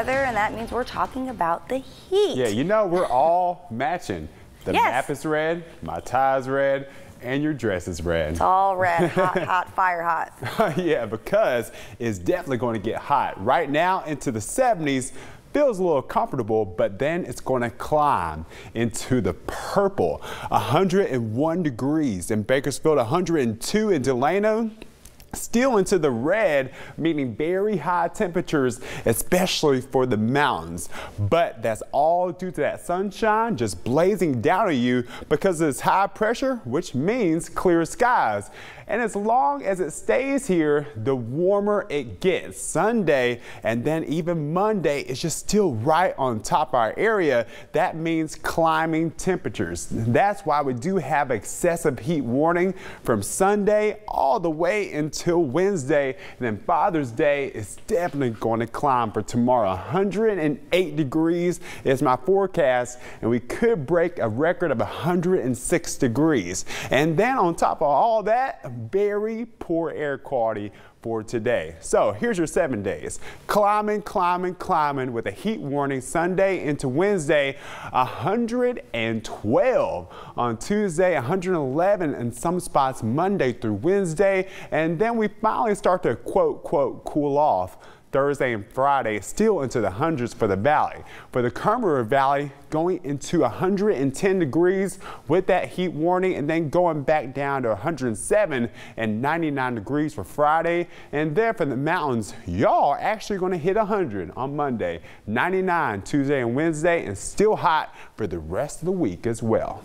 And that means we're talking about the heat. Yeah, you know, we're all matching. The map is red, my tie's red, and your dress is red. It's all red, hot, hot, fire hot. Yeah, because it's definitely going to get hot. Right now into the 70s. Feels a little comfortable, but then it's going to climb into the purple. 101 degrees in Bakersfield, 102 in Delano. Still into the red, meaning very high temperatures, especially for the mountains. But that's all due to that sunshine just blazing down on you because of this high pressure, which means clear skies. And as long as it stays here, the warmer it gets. Sunday and then even Monday is just still right on top of our area. That means climbing temperatures. That's why we do have excessive heat warning from Sunday all the way until Wednesday. And then Father's Day is definitely going to climb for tomorrow. 108 degrees is my forecast, and we could break a record of 106 degrees. And then on top of all that, very poor air quality for today. So here's your 7 days. Climbing, climbing, climbing with a heat warning Sunday into Wednesday. 112 on Tuesday, 111 in some spots Monday through Wednesday. And then we finally start to quote, cool off. Thursday and Friday, still into the hundreds for the valley. For the Kern Valley, going into 110 degrees with that heat warning, and then going back down to 107 and 99 degrees for Friday. And there for the mountains, y'all are actually going to hit 100 on Monday, 99 Tuesday and Wednesday, and still hot for the rest of the week as well.